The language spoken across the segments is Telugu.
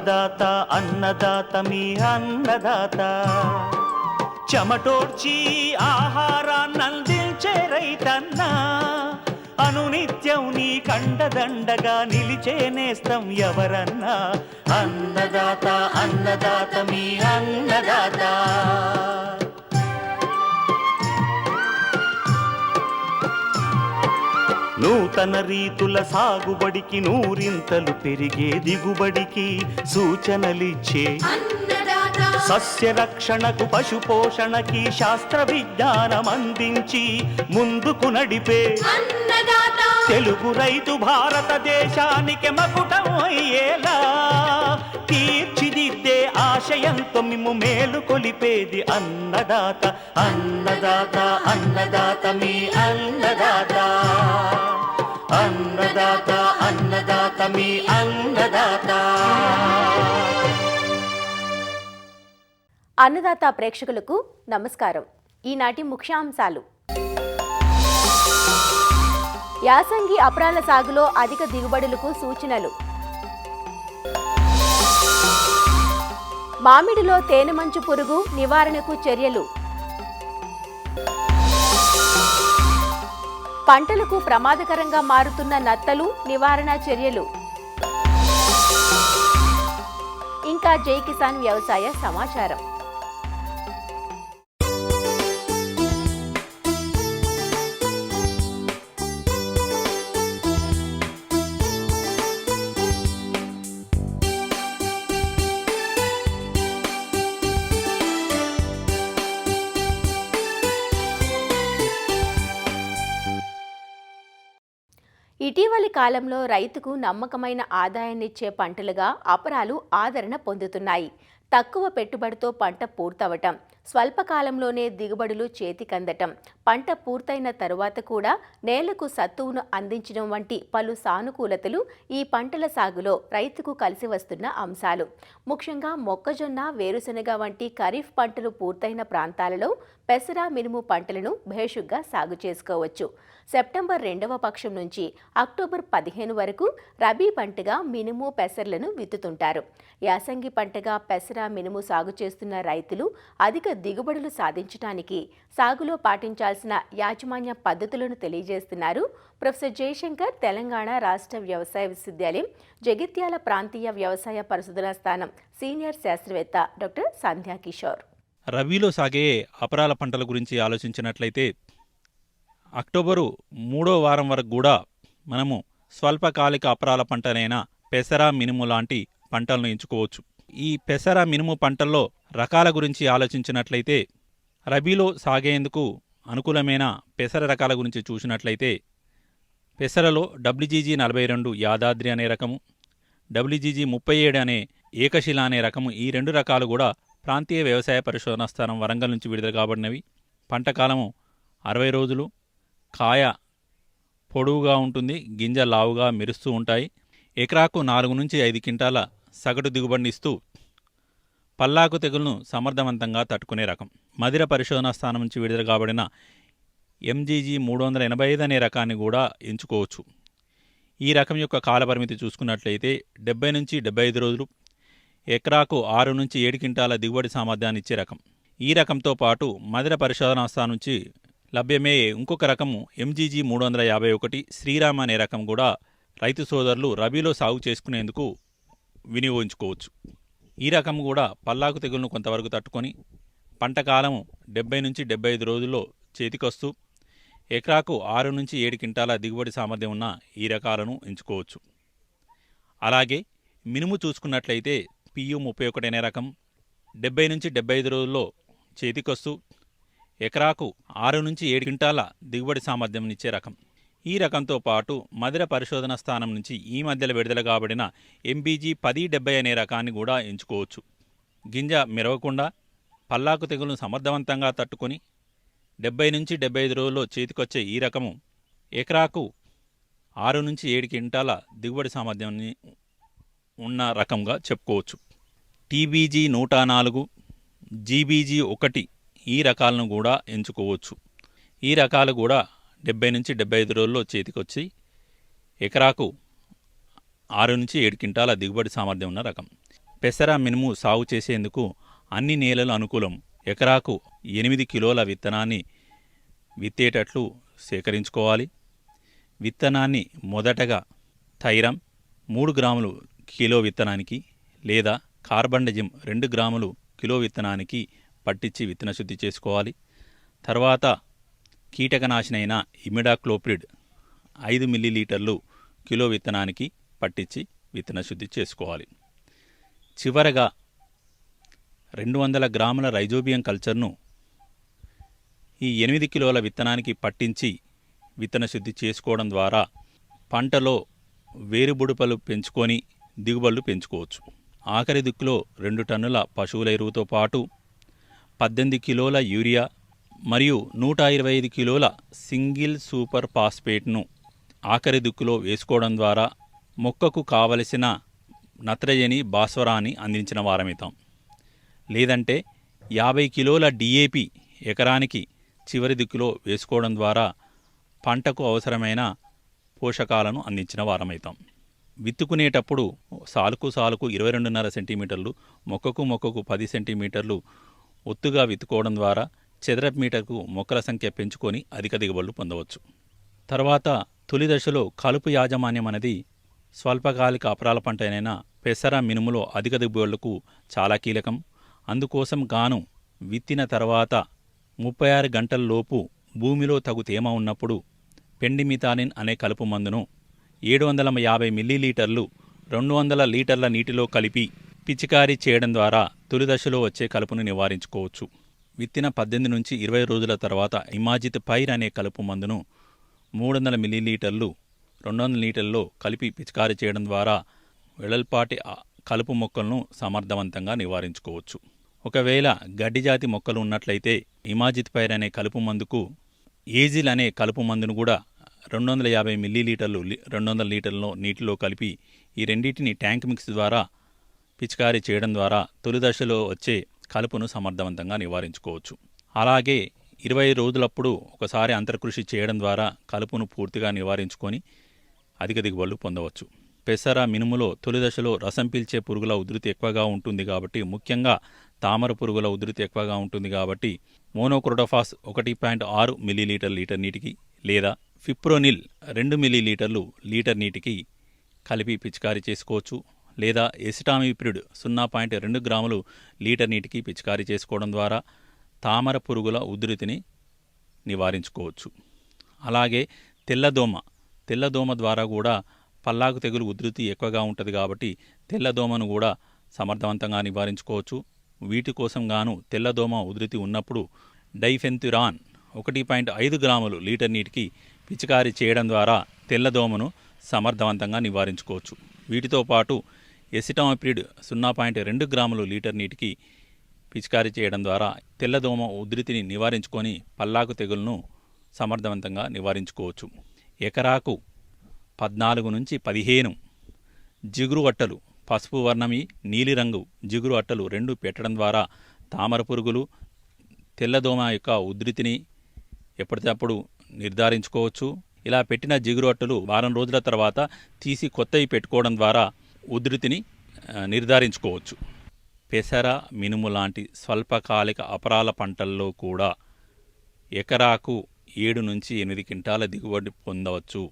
అన్నదాత అన్నదాత మీ అన్నదాత చెమటోడ్చి ఆహారాన్నందించే రైతన్న అనునిత్యం నీ కండదండగా నిలిచే నేస్తం ఎవరన్నా అన్నదాత అన్నదాత మీ అన్నదాత. నూతన రీతుల సాగుబడికి నూరింతలు పెరిగే దిగుబడికి సూచనలిచ్చే సస్య రక్షణకు పశు పోషణకి శాస్త్ర విజ్ఞానం అందించి ముందుకు నడిపే తెలుగు రైతు భారతదేశానికి మకుటం అయ్యేలా తీర్చిదిద్దే ఆశయంతో మిమ్ము మేలు కొలిపేది అన్నదాత అన్నదాత అన్నదాత మీ అన్నదాత అన్నదాత అన్నదాత మీ అన్నదాత. అన్నదాత ప్రేక్షకులకు నమస్కారం. ఈనాటి ముఖ్యాంశాలు: యాసంగి అపరాల సాగులో అధిక దిగుబడులకు సూచనలు, మామిడిలో తేనె మంచు పురుగు నివారణకు చర్యలు, పంటలకు ప్రమాదకరంగా మారుతున్న నత్తలు నివారణ చర్యలు, ఇంకా జై కిసాన్ వ్యవసాయ సమాచారం. ఇటీవలి కాలంలో రైతుకు నమ్మకమైన ఆదాయాన్నిచ్చే పంటలుగా అపరాలు ఆదరణ పొందుతున్నాయి. తక్కువ పెట్టుబడితో పంట పూర్తవటం, స్వల్పకాలంలోనే దిగుబడులు చేతికందటం, పంట పూర్తయిన తరువాత కూడా నేలకు సత్తువును అందించడం వంటి పలు సానుకూలతలు ఈ పంటల సాగులో రైతుకు కలిసి వస్తున్న అంశాలు. ముఖ్యంగా మొక్కజొన్న, వేరుశెనగ వంటి ఖరీఫ్ పంటలు పూర్తయిన ప్రాంతాలలో పెసర, మినుము పంటలను భేషుగ్గా సాగు చేసుకోవచ్చు. సెప్టెంబర్ 2వ పక్షం నుంచి అక్టోబర్ 15 వరకు రబీ పంటగా మినుము, పెసర్లను విత్తుతుంటారు. యాసంగి పంటగా పెసర, మినుము సాగు చేస్తున్న రైతులు అధిక దిగుబడులు సాధించడానికి సాగులో పాటించాల్సిన యాజమాన్య పద్ధతులను తెలియజేస్తున్నారు ప్రొఫెసర్ జయశంకర్, తెలంగాణ రాష్ట్ర వ్యవసాయ విశ్వవిద్యాలయం జగిత్యాల ప్రాంతీయ వ్యవసాయ పరిశోధనా స్థానం సీనియర్ శాస్త్రవేత్త డాక్టర్ సంధ్యా కిషోర్. రబీలో సాగే అపరాల పంటల గురించి ఆలోచించినట్లయితే అక్టోబరు 3వ వారం వరకు కూడా మనము స్వల్పకాలిక అపరాల పంటనైన పెసర, మినుము లాంటి పంటలను ఎంచుకోవచ్చు. ఈ పెసర, మినుము పంటల్లో రకాల గురించి ఆలోచించినట్లయితే రబీలో సాగేందుకు అనుకూలమైన పెసర రకాల గురించి చూసినట్లయితే పెసరలో WGG 42 యాదాద్రి అనే రకము, WGG 37 అనే ఏకశిల అనే రకము, ఈ రెండు రకాలు కూడా ప్రాంతీయ వ్యవసాయ పరిశోధనా స్థానం వరంగల్ నుంచి విడుదల కాబడినవి. పంట కాలము 60 రోజులు, కాయ పొడవుగా ఉంటుంది, గింజ లావుగా మెరుస్తూ ఉంటాయి. ఎకరాకు 4 నుంచి 5 క్వింటాల సగటు దిగుబడినిస్తూ పల్లాకు తెగులను సమర్థవంతంగా తట్టుకునే రకం. మదిర పరిశోధనా స్థానం నుంచి విడుదల కాబడిన MGG 385 అనే రకాన్ని కూడా ఎంచుకోవచ్చు. ఈ రకం యొక్క కాలపరిమితి చూసుకున్నట్లయితే 70 నుంచి 75 రోజులు, ఎకరాకు 6 నుంచి 7 క్వింటాల దిగుబడి సామర్థ్యాన్ని ఇచ్చే రకం. ఈ రకంతో పాటు మదిర పరిశోధనా స్థానం నుంచి లభ్యమయ్యే ఇంకొక రకము MGG 351 శ్రీరామ్ అనే రకం కూడా రైతు సోదరులు రబీలో సాగు చేసుకునేందుకు వినియోగించుకోవచ్చు. ఈ రకం కూడా పల్లాకు తెగులను కొంతవరకు తట్టుకొని పంట కాలము 70 నుంచి 75 రోజుల్లో చేతికొస్తూ ఎకరాకు 6 నుంచి 7 క్వింటాల దిగుబడి సామర్థ్యం ఉన్న ఈ రకాలను ఎంచుకోవచ్చు. అలాగే మినుము చూసుకున్నట్లయితే PU 31 అనే రకం 70 నుంచి 75 రోజుల్లో చేతికొస్తూ ఎకరాకు 6 నుంచి 7 క్వింటాల దిగుబడి సామర్థ్యంనిచ్చే రకం. ఈ రకంతో పాటు మదిర పరిశోధన స్థానం నుంచి ఈ మధ్యలో విడుదల కాబడిన MBG 1070 అనే రకాన్ని కూడా ఎంచుకోవచ్చు. గింజ మెరవకుండా పల్లాకు తెగులను సమర్థవంతంగా తట్టుకొని 70 నుంచి 75 రోజుల్లో చేతికొచ్చే ఈ రకము ఎకరాకు 6 నుంచి 7 క్వింటాల దిగుబడి సామర్థ్యాన్ని ఉన్న రకంగా చెప్పుకోవచ్చు. TBG 104, GBG 1 ఈ రకాలను కూడా ఎంచుకోవచ్చు. ఈ రకాలు కూడా 70 నుంచి 75 రోజుల్లో చేతికొచ్చి ఎకరాకు 6 నుంచి 7 క్వింటాల దిగుబడి సామర్థ్యం ఉన్న రకం. పెసర మినుము సాగు చేసేందుకు అన్ని నేలలు అనుకూలం. ఎకరాకు 8 కిలోల విత్తనాన్ని విత్తేటట్లు సేకరించుకోవాలి. విత్తనాన్ని మొదటగా థైరం 3 గ్రాములు కిలో విత్తనానికి లేదా కార్బండజిమ్ 2 గ్రాములు కిలో విత్తనానికి పట్టించి విత్తన శుద్ధి చేసుకోవాలి. తర్వాత కీటకనాశినైన ఇమిడాక్లోప్రిడ్ 5 మిల్లీలీటర్లు కిలో విత్తనానికి పట్టించి విత్తన శుద్ధి చేసుకోవాలి. చివరగా 200 గ్రాముల రైజోబియం కల్చర్ను ఈ 8 కిలోల విత్తనానికి పట్టించి విత్తన శుద్ధి చేసుకోవడం ద్వారా పంటలో వేరుబుడుపలు పెంచుకొని దిగుబడులు పెంచుకోవచ్చు. ఆఖరి దిక్కులో 2 టన్నుల పశువుల ఎరువుతో పాటు 18 కిలోల యూరియా మరియు 125 కిలోల సింగిల్ సూపర్ ఫాస్ఫేట్ను ఆఖరి దిక్కులో వేసుకోవడం ద్వారా మొక్కకు కావలసిన నత్రజని భాస్వరాన్ని అందించిన వారమవుతాం. లేదంటే 50 కిలోల డిఏపి ఎకరానికి చివరి దిక్కులో వేసుకోవడం ద్వారా పంటకు అవసరమైన పోషకాలను అందించిన వారమవుతాం. విత్తుకునేటప్పుడు సాలుకు సాలుకు 22.5 సెంటీమీటర్లు, మొక్కకు మొక్కకు 10 సెంటీమీటర్లు ఒత్తుగా విత్తుకోవడం ద్వారా చదరపు మీటర్కు మొక్కల సంఖ్య పెంచుకొని అధిక దిగుబడులు పొందవచ్చు. తర్వాత తొలి దశలో కలుపు యాజమాన్యం అనేది స్వల్పకాలిక అపరాల పంట అయిన పెసర మినుములో అధిక దిగుబడులకు చాలా కీలకం. అందుకోసం గాను విత్తిన తర్వాత 36 గంటల్లోపు భూమిలో తగు తేమ ఉన్నప్పుడు పెండిమిథాలిన్ అనే కలుపు మందును 750 మిల్లీలీటర్లు 200 లీటర్ల నీటిలో కలిపి పిచికారీ చేయడం ద్వారా తొలి దశలో వచ్చే కలుపును నివారించుకోవచ్చు. విత్తిన 18 నుంచి 20 రోజుల తర్వాత ఇమాజిత్ పైర్ అనే కలుపు మందును 300 మిల్లీలీటర్లు 200 లీటర్లలో కలిపి పిచికారీ చేయడం ద్వారా వెడల్పాటి కలుపు మొక్కలను సమర్థవంతంగా నివారించుకోవచ్చు. ఒకవేళ గడ్డిజాతి మొక్కలు ఉన్నట్లయితే ఇమాజిత్ పైర్ అనే కలుపు మందుకు ఏజిల్ అనే కలుపు మందును కూడా 250 మిల్లీలీటర్లు 200 లీటర్ల నీటిలో కలిపి ఈ రెండింటిని ట్యాంక్ మిక్స్ ద్వారా పిచికారీ చేయడం ద్వారా తొలి దశలో వచ్చే కలుపును సమర్థవంతంగా నివారించుకోవచ్చు. అలాగే 20 రోజులప్పుడు ఒకసారి అంతర్కృషి చేయడం ద్వారా కలుపును పూర్తిగా నివారించుకొని అధిక దిగుబడులు పొందవచ్చు. పెసర మినుములో తొలి దశలో రసం పీల్చే పురుగుల ఉధృతి ఎక్కువగా ఉంటుంది కాబట్టి, ముఖ్యంగా తామర పురుగుల ఉధృతి ఎక్కువగా ఉంటుంది కాబట్టి మోనోక్రోటోఫాస్ 1.6 మిల్లీలీటర్ లీటర్ నీటికి లేదా ఫిప్రోనిల్ 2 మిల్లీలీటర్లు లీటర్ నీటికి కలిపి పిచికారీ చేసుకోవచ్చు. లేదా ఎసిటామిప్రిడ్ 0.2 గ్రాములు లీటర్ నీటికి పిచికారీ చేసుకోవడం ద్వారా తామర పురుగుల ఉధృతిని నివారించుకోవచ్చు. అలాగే తెల్లదోమ ద్వారా కూడా పల్లాకు తెగులు ఉధృతి ఎక్కువగా ఉంటుంది కాబట్టి తెల్లదోమను కూడా సమర్థవంతంగా నివారించుకోవచ్చు. వీటి కోసం గాను తెల్లదోమ ఉధృతి ఉన్నప్పుడు డైఫెన్థురాన్ 1.5 గ్రాములు లీటర్ నీటికి పిచికారీ చేయడం ద్వారా తెల్లదోమను సమర్థవంతంగా నివారించుకోవచ్చు. వీటితో పాటు ఎసిటామిప్రిడ్ 0.2 గ్రాములు లీటర్ నీటికి పిచికారీ చేయడం ద్వారా తెల్లదోమ ఉధృతిని నివారించుకొని పల్లాకు తెగులను సమర్థవంతంగా నివారించుకోవచ్చు. ఎకరాకు 14 నుంచి 15 జిగురు అట్టలు, పసుపు వర్ణమి నీలిరంగు జిగురు అట్టలు 2 పెట్టడం ద్వారా తామర పురుగులు తెల్లదోమ యొక్క ఉధృతిని ఎప్పటికప్పుడు నిర్ధారించుకోవచ్చు. ఇలా పెట్టిన జిగురు అట్టలు వారం రోజుల తర్వాత తీసి కొత్తవి పెట్టుకోవడం ద్వారా ఉధృతిని నిర్ధారించుకోవచ్చు. పెసర మినుము లాంటి స్వల్పకాలిక అపరాల పంటల్లో కూడా ఎకరాకు 7 నుంచి 8 క్వింటాల దిగుబడి పొందవచ్చు.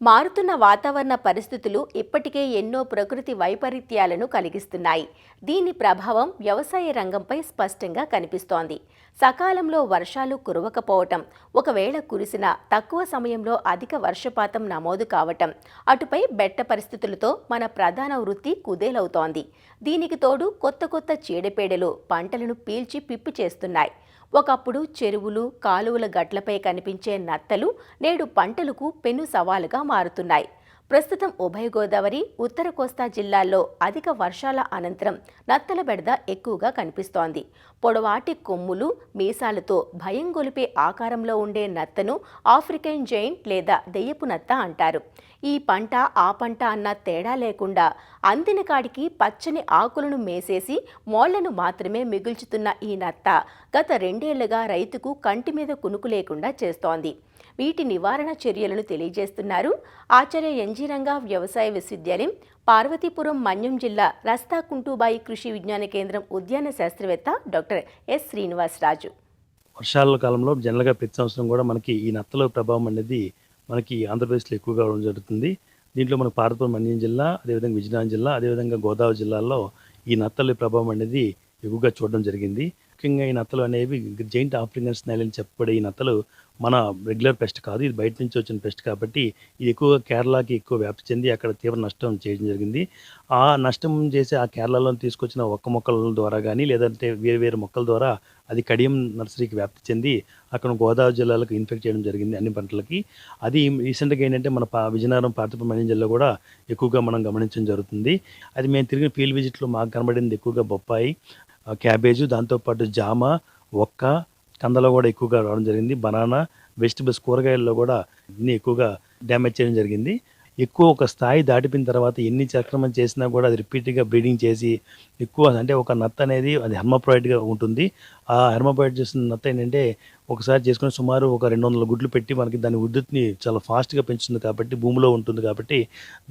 మారుతున్న వాతావరణ పరిస్థితులు ఇప్పటికే ఎన్నో ప్రకృతి వైపరీత్యాలను కలిగిస్తున్నాయి. దీని ప్రభావం వ్యవసాయ రంగంపై స్పష్టంగా కనిపిస్తోంది. సకాలంలో వర్షాలు కురవకపోవటం, ఒకవేళ కురిసినా తక్కువ సమయంలో అధిక వర్షపాతం నమోదు కావటం, అటుపై బెట్ట పరిస్థితులతో మన ప్రధాన వృత్తి కుదేలవుతోంది. దీనికి తోడు కొత్త చీడపీడలు పంటలను పీల్చి పిప్పి చేస్తున్నాయి. ఒకప్పుడు చెరువులు, కాలువల గట్లపై కనిపించే నత్తలు నేడు పంటలకు పెను సవాలుగా మారుతున్నాయి. ప్రస్తుతం ఉభయ గోదావరి, ఉత్తర కోస్తా జిల్లాల్లో అధిక వర్షాల అనంతరం నత్తల బెడద ఎక్కువగా కనిపిస్తోంది. పొడవాటి కొమ్ములు, మీసాలతో భయం గొలిపే ఆకారంలో ఉండే నత్తను ఆఫ్రికన్ జైంట్ లేదా దెయ్యపు నత్త అంటారు. ఈ పంట ఆ పంట అన్న తేడా లేకుండా అందిన కాడికి పచ్చని ఆకులను మేసేసి మోళ్లను మాత్రమే మిగుల్చుతున్న ఈ నత్త గత 2 ఏళ్లుగా రైతుకు కంటి మీద కునుకు లేకుండా చేస్తోంది. వీటి నివారణ చర్యలను తెలియజేస్తున్నారు ఆచార్య ఎన్జీ రంగా వ్యవసాయ విశ్వవిద్యాలయం, పార్వతీపురం మన్యం జిల్లా రస్తా కుంటూబాయి కృషి విజ్ఞాన కేంద్రం ఉద్యాన శాస్త్రవేత్త డాక్టర్ ఎస్ శ్రీనివాసరాజు. వర్షాల కాలంలో జనరల్గా ప్రతి సంవత్సరం కూడా మనకి ఈ నత్తల ప్రభావం అనేది మనకి ఆంధ్రప్రదేశ్లో ఎక్కువగా ఉండడం జరుగుతుంది. దీంట్లో మనకు పార్వతీపురం మన్యం జిల్లా, అదేవిధంగా విజయనగరం జిల్లా, అదేవిధంగా గోదావరి జిల్లాల్లో ఈ నత్తల ప్రభావం అనేది ఎక్కువగా చూడడం జరిగింది. ముఖ్యంగా ఈ నత్తలు అనేవి జైంట్ ఆఫ్రికన్ స్నైల్ అని చెప్పబడే ఈ నత్తలు మన రెగ్యులర్ పెస్ట్ కాదు, ఇది బయట నుంచి వచ్చిన పెస్ట్ కాబట్టి ఇది ఎక్కువగా కేరళకి ఎక్కువ వ్యాప్తి చెంది అక్కడ తీవ్ర నష్టం చేయడం జరిగింది. ఆ నష్టం చేసి ఆ కేరళలో తీసుకొచ్చిన ఒక్క మొక్కల ద్వారా కానీ లేదంటే వేరు వేరు మొక్కల ద్వారా అది కడియం నర్సరీకి వ్యాప్తి చెంది అక్కడ గోదావరి జిల్లాలకు ఇన్ఫెక్ట్ చేయడం జరిగింది అన్ని పంటలకి. అది రీసెంట్గా ఏంటంటే మన విజయనగరం, పార్వతీపురం మన్యం జిల్లా కూడా ఎక్కువగా మనం గమనించడం జరుగుతుంది. అది మేము తిరిగిన ఫీల్డ్ విజిట్లో మాకు కనబడింది ఎక్కువగా బొప్పాయి, క్యాబేజు, దాంతోపాటు జామ, ఒక్క, కందలో కూడా ఎక్కువగా రావడం జరిగింది. బనానా, వెజిటబుల్స్, కూరగాయల్లో కూడా అన్నీ ఎక్కువగా డ్యామేజ్ చేయడం జరిగింది. ఎక్కువ ఒక స్థాయి దాటిపోయిన తర్వాత ఎన్ని చక్రమం చేసినా కూడా అది రిపీట్గా బ్రీడింగ్ చేసి ఎక్కువ అంటే ఒక నత్త అనేది అది హెర్మోప్రాయిడ్గా ఉంటుంది. ఆ హెర్మోప్రాయిడ్ చేసిన నత్త ఏంటంటే ఒకసారి చేసుకుని సుమారు ఒక 200 గుడ్లు పెట్టి మనకి దాని ఉద్ధృతిని చాలా ఫాస్ట్గా పెంచుతుంది కాబట్టి భూమిలో ఉంటుంది కాబట్టి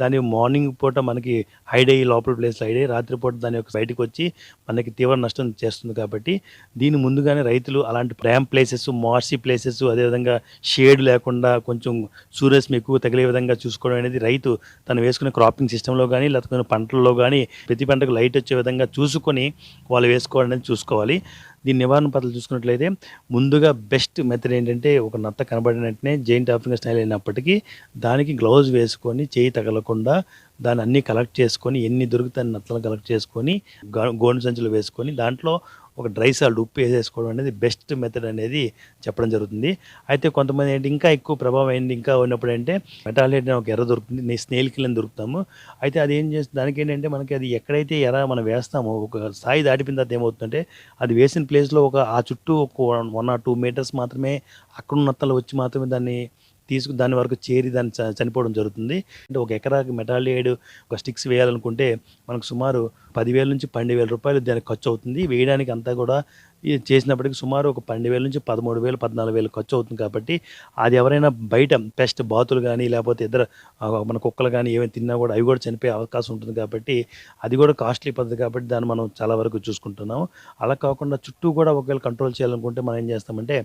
దాని మార్నింగ్ పూట మనకి హైడ్ అయ్యి లోపల ప్లేస్లో హైడ్ అయ్యి రాత్రిపూట దాని యొక్క బయటకు వచ్చి మనకి తీవ్ర నష్టం చేస్తుంది. కాబట్టి దీని ముందుగానే రైతులు అలాంటి డ్యామ్ ప్లేసెస్, మార్సీ ప్లేసెస్, అదేవిధంగా షేడ్ లేకుండా కొంచెం సూర్యరశ్మి ఎక్కువ తగిలే విధంగా చూసుకోవడం అనేది రైతు తను వేసుకునే క్రాపింగ్ సిస్టంలో కానీ లేకపోతే పంటల్లో కానీ ప్రతి పంటకు లైట్ వచ్చే విధంగా చూసుకొని వాళ్ళు వేసుకోవడం అనేది చూసుకోవాలి. దీని నివారణ పద్ధతులు చూసుకున్నట్లయితే ముందుగా బెస్ట్ మెథడ్ ఏంటంటే ఒక నత్త కనబడిన వెంటనే జైంట్ ఆఫ్రికన్ స్టైల్ అయినప్పటికీ దానికి గ్లౌజ్ వేసుకొని చేయి తగలకుండా దాన్ని అన్నీ కలెక్ట్ చేసుకొని ఎన్ని దొరుకుతాయి నత్తలను కలెక్ట్ చేసుకొని గోను సంచులు వేసుకొని దాంట్లో ఒక డ్రై సాల్ట్ ఉప్పు వేసేసుకోవడం అనేది బెస్ట్ మెథడ్ అనేది చెప్పడం జరుగుతుంది. అయితే కొంతమంది ఏంటి ఇంకా ఎక్కువ ప్రభావం అయింది ఇంకా ఉన్నప్పుడు అంటే మెటాలిటీ ఒక ఎర్ర దొరుకుతుంది, స్నేల్ కిల్ అని దొరుకుతాము. అయితే అది ఏం చేస్తుంది దానికి ఏంటంటే మనకి అది ఎక్కడైతే ఎర్ర మనం వేస్తామో ఒక స్థాయి దాటిపోయిన తర్వాత ఏమవుతుందంటే అది వేసిన ప్లేస్లో ఆ చుట్టూ ఒక 1 or 2 meters మాత్రమే అక్కడ నత్తలు వచ్చి మాత్రమే దాన్ని దాని వరకు చేరి దాన్ని చనిపోవడం జరుగుతుంది. అంటే ఒక ఎకరాకి మెటాలియైడ్ ఒక స్టిక్స్ వేయాలనుకుంటే మనకు సుమారు 10,000 నుంచి 12,000 రూపాయలు దానికి ఖర్చు అవుతుంది. వేయడానికి అంతా కూడా చేసినప్పటికీ సుమారు ఒక 12,000 నుంచి 13,000, 14,000 ఖర్చు అవుతుంది. కాబట్టి అది ఎవరైనా బయట పెస్ట్ బాతులు కానీ లేకపోతే ఇద్దరు మన కుక్కలు కానీ ఏమైనా తిన్నా కూడా అవి కూడా చనిపోయే అవకాశం ఉంటుంది. కాబట్టి అది కూడా కాస్ట్లీ పద్ధతి కాబట్టి దాన్ని మనం చాలా వరకు చూసుకుంటున్నాము. అలా కాకుండా చుట్టూ కూడా ఒకవేళ కంట్రోల్ చేయాలనుకుంటే మనం ఏం చేస్తామంటే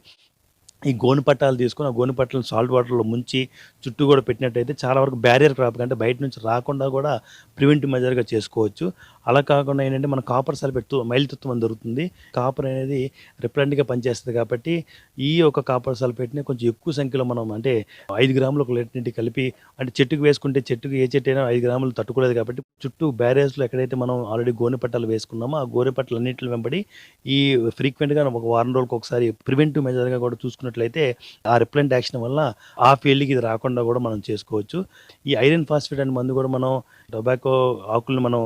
ఈ గోను పట్టాలు తీసుకొని ఆ గోను పట్టాలను సాల్ట్ వాటర్లో ముంచి చుట్టూ కూడా పెట్టినట్టయితే చాలా వరకు బ్యారియర్ క్రాప్ అంటే బయట నుంచి రాకుండా కూడా ప్రివెంటివ్ మెజర్గా చేసుకోవచ్చు. అలా కాకుండా ఏంటంటే మన కాపర్ సల్ఫేట్ మైలుతత్వం అని దొరుకుతుంది. కాపర్ అనేది రిప్లెంట్గా పనిచేస్తుంది కాబట్టి ఈ యొక్క కాపర్ సల్ఫేట్ని కొంచెం ఎక్కువ సంఖ్యలో మనం అంటే 5 గ్రాములు ఒక లీటర్ నీటి కలిపి అంటే చెట్టుకు వేసుకుంటే చెట్టుకు ఏ చెట్టు అయినా 5 గ్రాములు తట్టుకోలేదు కాబట్టి చుట్టూ బ్యారియర్స్లో ఎక్కడైతే మనం ఆల్రెడీ గోనె పట్టాలు వేసుకున్నామో ఆ గోనె పట్టాలు అన్నింటి వెంబడి ఈ ఫ్రీక్వెంట్గా ఒక వారం రోజులకు ఒకసారి ప్రివెంటివ్ మెజర్గా కూడా చూసుకున్నట్లయితే ఆ రిప్లెంట్ యాక్షన్ వల్ల ఆ ఫీల్డ్కి ఇది రాకుండా కూడా మనం చేసుకోవచ్చు. ఈ ఐరన్ ఫాస్ఫేట్ అనే మందు కూడా మనం టొబాకో ఆకులను మనం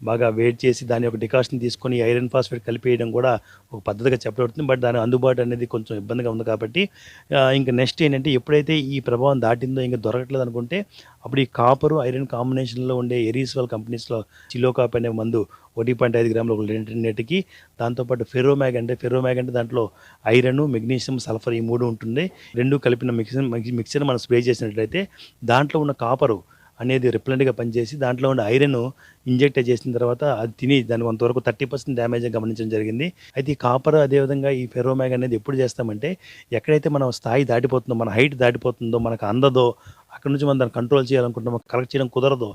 బాగా వేడి చేసి దాని యొక్క డికాషన్ తీసుకొని ఐరన్ ఫాస్ఫేట్ కలిపేయడం కూడా ఒక పద్ధతిగా చెప్పబడుతుంది. బట్ దాని అందుబాటు అనేది కొంచెం ఇబ్బందిగా ఉంది కాబట్టి ఇంకా నెక్స్ట్ ఏంటంటే ఎప్పుడైతే ఈ ప్రభావం దాటిందో ఇంకా దొరకట్లేదు అనుకుంటే అప్పుడు ఈ కాపరు ఐరన్ కాంబినేషన్లో ఉండే ఎరీస్వాల్ కంపెనీస్లో చిలోకాప్ అనే మందు 1.5 గ్రాములు ఒక లీటర్ నీటికి, దాంతోపాటు ఫెరోమాగ్ అంటే దాంట్లో ఐరన్, మెగ్నీషియం, సల్ఫర్ ఈ 3 ఉంటుంది. 2 కలిపిన మిక్సర్ మనం స్ప్రే చేసినట్లయితే దాంట్లో ఉన్న కాపరు అనేది రిప్లెంట్గా పనిచేసి దాంట్లో ఉన్న ఐరన్ ఇంజెక్ట్ చేసిన తర్వాత అది తిని దాని కొంతవరకు 30% డ్యామేజ్ గమనించడం జరిగింది. అయితే ఈ కాపర్ అదేవిధంగా ఈ ఫెరోమాగ్ అనేది ఎప్పుడు చేస్తామంటే ఎక్కడైతే మనం స్థాయి దాటిపోతుందో, మన హైట్ దాటిపోతుందో, మనకు అందదో, అక్కడ నుంచి మనం దాన్ని కంట్రోల్ చేయాలనుకుంటామో, కరెక్ట్ చేయడం కుదరదో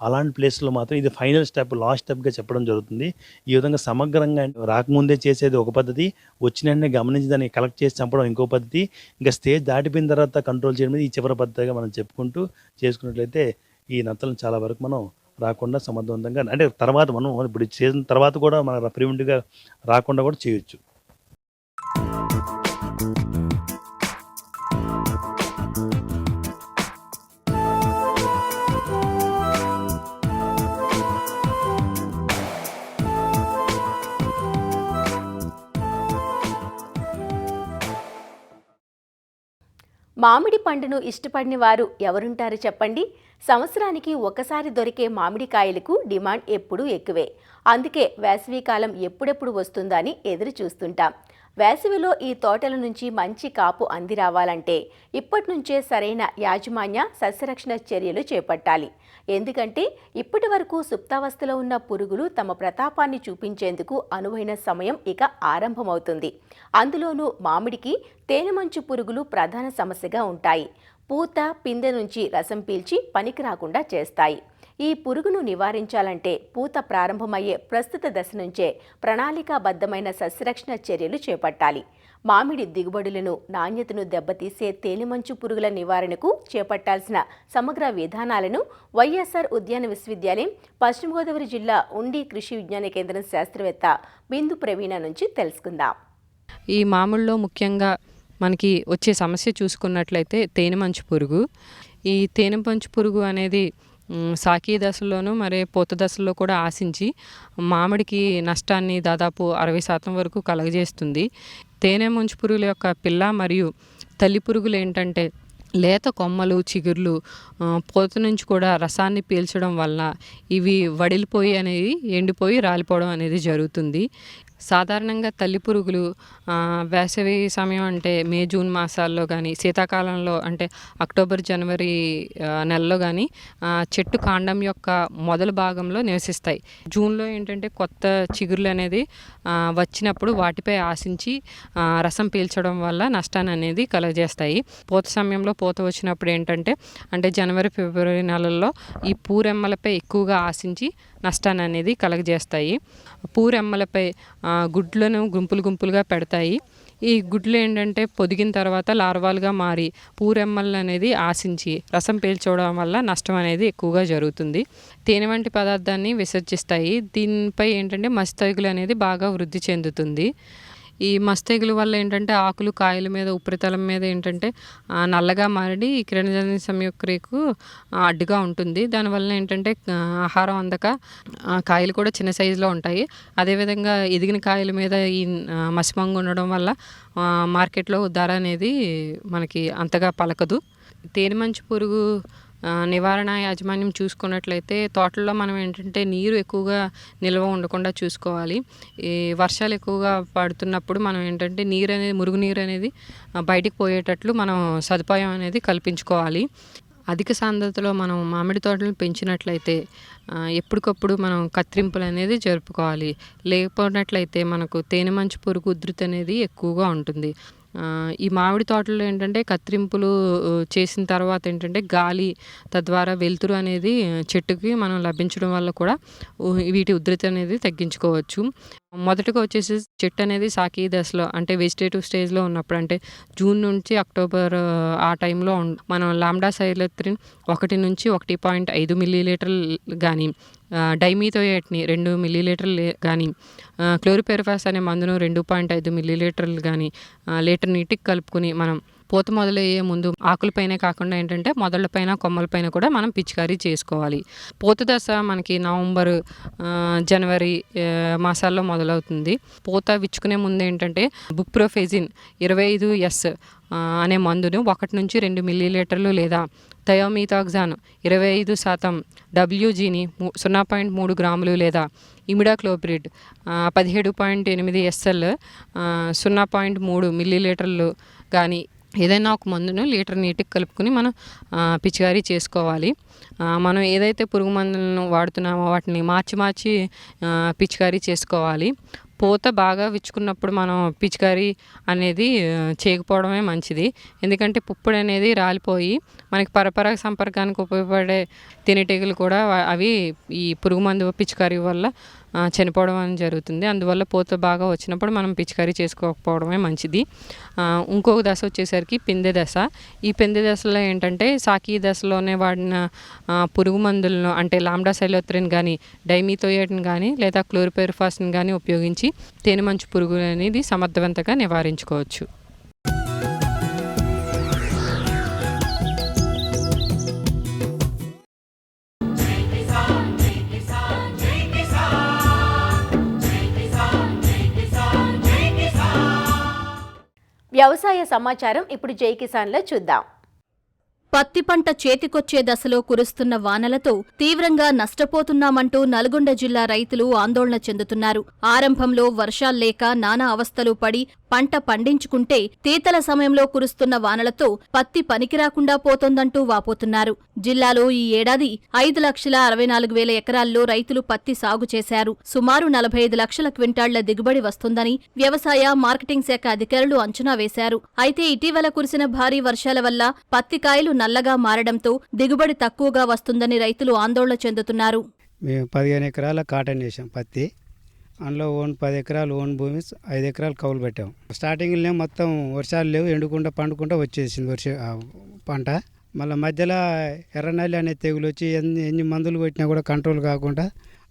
అలాంటి ప్లేస్లో మాత్రం ఇది ఫైనల్ స్టెప్, లాస్ట్ స్టెప్గా చెప్పడం జరుగుతుంది. ఈ విధంగా సమగ్రంగా రాకముందే చేసేది ఒక పద్ధతి, వచ్చిన వెంటనే గమనించి దాన్ని కలెక్ట్ చేసి చంపడం ఇంకో పద్ధతి, ఇంకా స్టేజ్ దాటిపోయిన తర్వాత కంట్రోల్ చేయడం ఈ చివరి పద్ధతిగా మనం చెప్పుకుంటూ చేసుకున్నట్లయితే ఈ నత్తలను చాలా వరకు మనం రాకుండా సమర్థవంతంగా అంటే తర్వాత మనం ఇప్పుడు చేసిన తర్వాత కూడా మన ప్రివెంటివ్గా రాకుండా కూడా చేయొచ్చు. మామిడి పండును ఇష్టపడిన వారు ఎవరుంటారు చెప్పండి. సంవత్సరానికి ఒకసారి దొరికే మామిడికాయలకు డిమాండ్ ఎప్పుడూ ఎక్కువే. అందుకే వేసవికాలం ఎప్పుడెప్పుడు వస్తుందని ఎదురు చూస్తుంటాం. వేసవిలో ఈ తోటల నుంచి మంచి కాపు అంది రావాలంటే ఇప్పటి నుంచే సరైన యాజమాన్య సస్యరక్షణ చర్యలు చేపట్టాలి. ఎందుకంటే ఇప్పటి వరకు సుప్తావస్థలో ఉన్న పురుగులు తమ ప్రతాపాన్ని చూపించేందుకు అనువైన సమయం ఇక ఆరంభమవుతుంది. అందులోనూ మామిడికి తేనెమంచు పురుగులు ప్రధాన సమస్యగా ఉంటాయి. పూత పిందె నుంచి రసం పీల్చి పనికి రాకుండా చేస్తాయి. ఈ పురుగును నివారించాలంటే పూత ప్రారంభమయ్యే ప్రస్తుత దశ నుంచే ప్రణాళికాబద్ధమైన సస్యరక్షణ చర్యలు చేపట్టాలి. మామిడి దిగుబడులను, నాణ్యతను దెబ్బతీసే తేనెమంచు పురుగుల నివారణకు చేపట్టాల్సిన సమగ్ర విధానాలను వైఎస్ఆర్ ఉద్యాన విశ్వవిద్యాలయం పశ్చిమ గోదావరి జిల్లా ఉండి కృషి విజ్ఞాన కేంద్రం శాస్త్రవేత్త బిందు ప్రవీణ నుంచి తెలుసుకుందాం. ఈ మామిడిలో ముఖ్యంగా మనకి వచ్చే సమస్య చూసుకున్నట్లయితే తేనెమంచు పురుగు. ఈ తేనెమంచు పురుగు అనేది సాకీ దశలోనూ మరి పూత దశలో కూడా ఆశించి మామిడికి నష్టాన్ని దాదాపు 60% వరకు కలగజేస్తుంది. తేనె మంచు పురుగుల యొక్క పిల్ల మరియు తల్లి పురుగులు ఏంటంటే లేత కొమ్మలు, చిగుర్లు పూత నుంచి కూడా రసాన్ని పీల్చడం వల్ల ఇవి వడిలిపోయి అనేది ఎండిపోయి రాలిపోవడం అనేది జరుగుతుంది. సాధారణంగా తల్లి పురుగులు వేసవి సమయం అంటే మే జూన్ మాసాల్లో కానీ, శీతాకాలంలో అంటే అక్టోబర్ జనవరి నెలలో కానీ చెట్టు కాండం యొక్క మొదలు భాగంలో నివసిస్తాయి. జూన్లో ఏంటంటే కొత్త చిగుర్లు అనేది వచ్చినప్పుడు వాటిపై ఆశించి రసం పీల్చడం వల్ల నష్టాన్ని అనేది కలుగజేస్తాయి. పూత సమయంలో పూత వచ్చినప్పుడు ఏంటంటే అంటే జనవరి ఫిబ్రవరి నెలల్లో ఈ పూరెమ్మలపై ఎక్కువగా ఆశించి నష్టాన్ని అనేది కలగజేస్తాయి. పూరెమ్మలపై గుడ్లను గుంపులుగా పెడతాయి. ఈ గుడ్లు ఏంటంటే పొదిగిన తర్వాత లార్వాలుగా మారి పూరెమ్మలు అనేది ఆశించి రసం పీల్చడం వల్ల నష్టం అనేది ఎక్కువగా జరుగుతుంది. తేనె వంటి పదార్థాన్ని విసర్జిస్తాయి. దీనిపై ఏంటంటే మస్తెగులు అనేది బాగా వృద్ధి చెందుతుంది. ఈ మస్తెగులు వల్ల ఏంటంటే ఆకులు, కాయల మీద, ఉపరితలం మీద ఏంటంటే నల్లగా మారి కిరణజన్య సంయుక్రియకు అడ్డుగా ఉంటుంది. దానివల్ల ఏంటంటే ఆహారం అందక కాయలు కూడా చిన్న సైజులో ఉంటాయి. అదేవిధంగా ఎదిగిన కాయల మీద ఈ మసిమంగు ఉండడం వల్ల మార్కెట్లో ధర అనేది మనకి అంతగా పలకదు. తేనెమంచు పురుగు నివారణ యాజమాన్యం చూసుకున్నట్లయితే తోటల్లో మనం ఏంటంటే నీరు ఎక్కువగా నిల్వ ఉండకుండా చూసుకోవాలి. ఈ వర్షాలు ఎక్కువగా పడుతున్నప్పుడు మనం ఏంటంటే నీరు అనేది, మురుగునీరు అనేది బయటికి పోయేటట్లు మనం సదుపాయం అనేది కల్పించుకోవాలి. అధిక సాంద్రతలో మనం మామిడి తోటలను పెంచినట్లయితే ఎప్పటికప్పుడు మనం కత్తిరింపులు అనేది జరుపుకోవాలి. లేకపోయినట్లయితే మనకు తేనెమంచు పురుగు ఉధృతి అనేది ఎక్కువగా ఉంటుంది. ఈ మామిడి తోటలో ఏంటంటే కత్తిరింపులు చేసిన తర్వాత ఏంటంటే గాలి తద్వారా వెలుతురు అనేది చెట్టుకి మనం లభించడం వల్ల కూడా వీటి ఉధృతి అనేది తగ్గించుకోవచ్చు. మొదటగా వచ్చేసి చెట్టు అనేది సాకీ దశలో అంటే వెజిటేటివ్ స్టేజ్లో ఉన్నప్పుడు అంటే జూన్ నుంచి అక్టోబర్ ఆ టైంలో మనం లాంబ్డా సైలోత్రిన్ 1 నుంచి 1.5 మిల్లీలీటర్లు కానీ, డైమిథోయేట్ని 2 మిల్లీలీటర్లు కానీ, క్లోరిపెరిఫాస్ అనే మందును 2.5 మిల్లీలీటర్లు కానీ లీటర్ నీటికి కలుపుకొని మనం పూత మొదలయ్యే ముందు ఆకులపైనే కాకుండా ఏంటంటే మొదళ్ళపైన, కొమ్మలపైన కూడా మనం పిచికారీ చేసుకోవాలి. పూత దశ మనకి నవంబర్, జనవరి మాసాల్లో మొదలవుతుంది. పూత విచ్చుకునే ముందు ఏంటంటే బుప్రోఫెజిన్ 25S అనే మందును 1 నుంచి 2 మిల్లీలీటర్లు లేదా థయోమిథాక్సాన్ 25% WGని 0.3 గ్రాములు లేదా ఇమిడాక్లోప్రిడ్ 17.8 SL 0.3 మిల్లీలీటర్లు కానీ ఏదైనా ఒక మందును లీటర్ నీటికి కలుపుకొని మనం పిచికారీ చేసుకోవాలి. మనం ఏదైతే పురుగు మందులను వాడుతున్నామో వాటిని మార్చి పిచికారీ చేసుకోవాలి. పూత బాగా విచ్చుకున్నప్పుడు మనం పిచికారీ అనేది చేయకపోవడమే మంచిది. ఎందుకంటే పుప్పొడి అనేది రాలిపోయి మనకి పరపరాగ సంపర్కానికి ఉపయోగపడే తేనెటీగలు కూడా అవి ఈ పురుగు మందు పిచికారీ వల్ల చనిపోవడం అనేది జరుగుతుంది. అందువల్ల పూత బాగా వచ్చినప్పుడు మనం పిచికారీ చేసుకోకపోవడమే మంచిది. ఇంకొక దశ వచ్చేసరికి పిందె దశ. ఈ పిందె దశలో ఏంటంటే సాకీ దశలోనే వాడిన పురుగు మందులను అంటే లాంబ్డా సైలోత్రిన్ కానీ, డైమిథోయేట్ని కానీ లేదా క్లోరిపెరిఫాస్ని కానీ ఉపయోగించి తేనెమంచు పురుగు అనేది సమర్థవంతంగా నివారించుకోవచ్చు. వ్యవసాయ సమాచారం ఇప్పుడు జై కిసాన్లో చూద్దాం. పత్తి పంట చేతికొచ్చే దశలో కురుస్తున్న వానలతో తీవ్రంగా నష్టపోతున్నామంటూ నల్గొండ జిల్లా రైతులు ఆందోళన చెందుతున్నారు. ఆరంభంలో వర్షాల్లేక నానా అవస్థలు పడి పంట పండించుకుంటే తీతల సమయంలో కురుస్తున్న వానలతో పత్తి పనికిరాకుండా పోతోందంటూ వాపోతున్నారు. జిల్లాలో ఈ ఏడాది 5,64,000 ఎకరాల్లో రైతులు పత్తి సాగు చేశారు. సుమారు 45 లక్షల క్వింటాళ్ల దిగుబడి వస్తుందని వ్యవసాయ మార్కెటింగ్ శాఖ అధికారులు అంచనా వేశారు. అయితే ఇటీవల కురిసిన భారీ వర్షాల వల్ల పత్తి కాయలు నల్లగా మారడంతో దిగుబడి తక్కువగా వస్తుందని రైతులు ఆందోళన చెందుతున్నారు. మేము 15 ఎకరాల కాటన్ వేసాం పత్తి. అందులో 10 ఎకరాలు ఓన్ భూమి, 5 ఎకరాలు కౌలు పెట్టాం. స్టార్టింగ్లో మొత్తం వర్షాలు లేవు, ఎండుకుంటా పండుకుంటా వచ్చేసింది పంట. మళ్ళీ మధ్యలో ఎర్రనల్లి అనే తెగులు వచ్చి ఎన్ని మందులు కొట్టినా కూడా కంట్రోల్ కాకుండా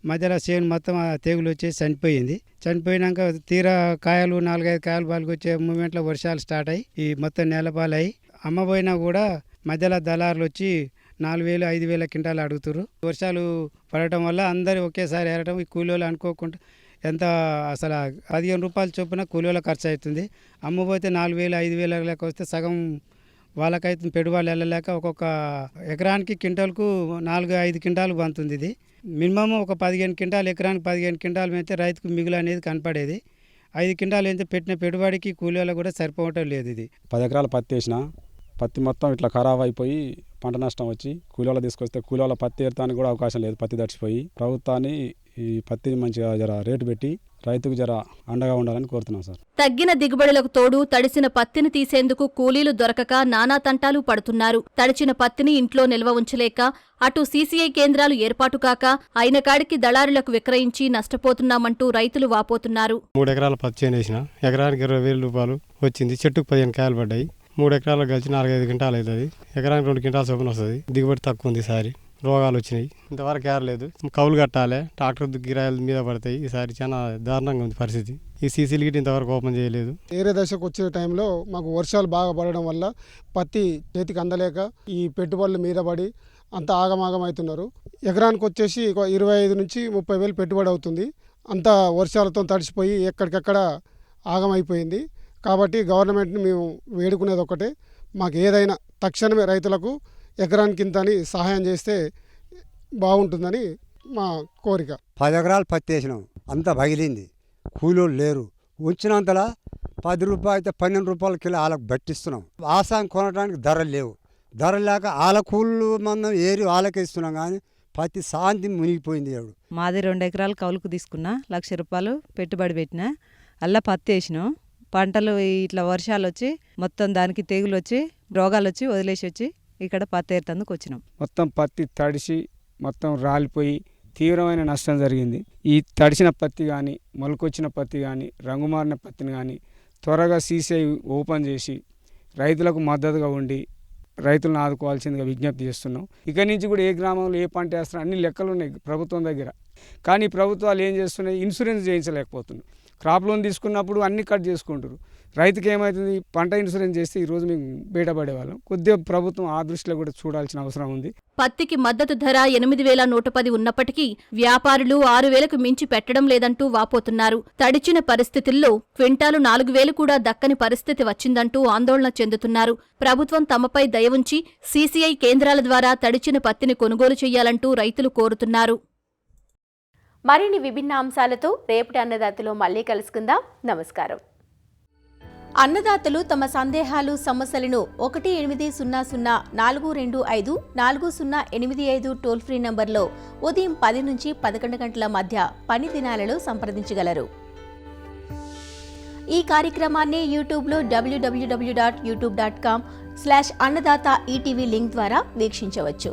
మధ్యలో చేను మొత్తం ఆ తెగులు వచ్చేసి చనిపోయింది. చనిపోయినాక తీరా కాయలు 4-5 కాయలు పాలకు వచ్చే మూమెంట్లో వర్షాలు స్టార్ట్ అయ్యి ఈ మొత్తం నేలపాలయ్యి అమ్మబోయినా కూడా మధ్యలో దళారులు వచ్చి 4,000-5,000 క్వింటాలు అడుగుతారు. వర్షాలు పడటం వల్ల అందరూ ఒకేసారి ఏరటం, ఈ కూలీలు అనుకోకుండా ఎంత అసలు 15 రూపాయలు చొప్పున కూలీల ఖర్చు అవుతుంది. అమ్మబోతే 4,000-5,000 లెక్క వస్తే సగం వాళ్ళకైతే పెట్టుబడులు వెళ్ళలేక ఒక్కొక్క ఎకరానికి క్వింటాల్కు 4-5 క్వింటాలు బంతుంది. ఇది మినిమం ఒక 15 క్వింటాలు, ఎకరానికి 15 క్వింటాలు అయితే రైతుకు మిగులు అనేది కనపడేది. 5 క్వింటాలు అయితే పెట్టిన పెట్టుబడికి కూలీలు కూడా సరిపోవటం లేదు. ఇది 10 ఎకరాల పత్తి వేసిన పత్తి మొత్తం ఇట్లా ఖరాబ్ అయిపోయి పంట నష్టం వచ్చి కూలీలు తీసుకొస్తే కూలీల పత్తి ఏరటానికి కూడా అవకాశం లేదు. పత్తి తడిచిపోయి ప్రభుత్వాన్ని ఈ పత్తిని మంచిగా జర రేటు పెట్టి రైతుకు జర అండగా ఉండాలని కోరుతున్నాం సార్. తగ్గిన దిగుబడులకు తోడు తడిసిన పత్తిని తీసేందుకు కూలీలు దొరకక నానా తంటాలు పడుతున్నారు. తడిచిన పత్తిని ఇంట్లో నిల్వ ఉంచలేక అటు సీసీఐ కేంద్రాలు ఏర్పాటు కాక అయిన కాడికి దళారులకు విక్రయించి నష్టపోతున్నామంటూ రైతులు వాపోతున్నారు. 3 ఎకరాల పత్తి చేను వేసిన, ఎకరానికి 20,000 రూపాయలు వచ్చింది. చెట్టుకు 15 కాయలు పడ్డాయి. 3 ఎకరాలకు కలిసి 4-5 క్వింటాలు అవుతుంది. ఎకరానికి 2 క్వింటాల చొప్పున వస్తుంది. దిగుబడి తక్కువ ఉంది. ఈసారి రోగాలు వచ్చినాయి. ఇంతవరకు ఏరలేదు. కౌలు కట్టాలి, ట్రాక్టర్ గిరాయిల మీద పడతాయి. ఈసారి చాలా దారుణంగా ఉంది పరిస్థితి. ఈ సీసీలు గిట్ ఇంతవరకు ఓపెన్ చేయలేదు. ఏరే దశకు వచ్చే టైంలో మాకు వర్షాలు బాగా పడడం వల్ల పత్తి చేతికి అందలేక ఈ పెట్టుబడులు మీద పడి అంతా ఆగమాగం అవుతున్నారు. ఎకరానికి వచ్చేసి 25,000-30,000 పెట్టుబడి అవుతుంది. అంతా వర్షాలతో తడిసిపోయి ఎక్కడికక్కడ ఆగమైపోయింది. కాబట్టి గవర్నమెంట్ని మేము వేడుకునేది ఒకటే, మాకు ఏదైనా తక్షణమే రైతులకు ఎకరానికి ఇంత అని సహాయం చేస్తే బాగుంటుందని మా కోరిక. 10 ఎకరాలు పత్తి వేసినాం, అంతా పగిలింది. కూలీలు లేరు. ఉంచినంతలా 10 రూపాయలు అయితే 12 రూపాయల కిలో వాళ్ళకు పట్టిస్తున్నాం. ఆసాం కొనడానికి ధరలు లేవు. ధరలు లేక వాళ్ళ కూలీలు మనం ఏరి వాళ్ళకే ఇస్తున్నాం. కానీ పత్తి శాంతి మునిగిపోయింది. మాది 2 ఎకరాలు కౌలుకు తీసుకున్నా, 1,00,000 రూపాయలు పెట్టుబడి పెట్టినా. అలా పత్తి వేసినాం. పంటలు ఇట్లా వర్షాలు వచ్చి మొత్తం దానికి తెగులు వచ్చి రోగాలు వచ్చి వదిలేసి వచ్చి ఇక్కడ పత్తి ఏరుతందుకు వచ్చినాం. మొత్తం పత్తి తడిసి మొత్తం రాలిపోయి తీవ్రమైన నష్టం జరిగింది. ఈ తడిసిన పత్తి కానీ, మొలకొచ్చిన పత్తి కానీ, రంగుమారిన పత్తిని కానీ త్వరగా సీసీఐ ఓపెన్ చేసి రైతులకు మద్దతుగా ఉండి రైతులను ఆదుకోవాల్సిందిగా విజ్ఞప్తి చేస్తున్నాం. ఇక్కడి నుంచి కూడా ఏ గ్రామంలో ఏ పంట వేస్తారో అన్ని లెక్కలు ఉన్నాయి ప్రభుత్వం దగ్గర. కానీ ప్రభుత్వాలు ఏం చేస్తున్నాయి, ఇన్సూరెన్స్ చేయించలేకపోతున్నాయి. క్రాప్ లోన్ తీసుకున్నప్పుడు అన్ని కట్ చేసుకుంటారు. రైతుకి ఏమవుతుంది, పంట ఇన్సూరెన్స్ చేస్తే ఈరోజు మేము బయటపడేవాళ్ళం. కొద్దిగా ప్రభుత్వం ఆ దృష్టిలో కూడా చూడాల్సిన అవసరం ఉంది. పత్తికి మద్దతు ధర 8,110 ఉన్నప్పటికీ వ్యాపారులు 6,000కు మించి పెట్టడం లేదంటూ వాపోతున్నారు. తడిచిన పరిస్థితుల్లో క్వింటాలు 4,000 కూడా దక్కని పరిస్థితి వచ్చిందంటూ ఆందోళన చెందుతున్నారు. ప్రభుత్వం తమపై దయ ఉంచి సీసీఐ కేంద్రాల ద్వారా తడిచిన పత్తిని కొనుగోలు చేయాలంటూ రైతులు కోరుతున్నారు. మరిన్ని విభిన్న అంశాలతో రేపటి అన్నదాతలో మళ్ళీ కలుసుకుందాం. నమస్కారం. అన్నదాతలు తమ సందేహాలు, సమస్యలను 1-800-425-4085 టోల్ ఫ్రీ నంబర్లో ఉదయం 10 నుంచి 11 గంటల మధ్య పని దినాలలో సంప్రదించగలరు. ఈ కార్యక్రమాన్ని యూట్యూబ్లో www.youtube.com/అన్నదాత ఈటీవీ లింక్ ద్వారా వీక్షించవచ్చు.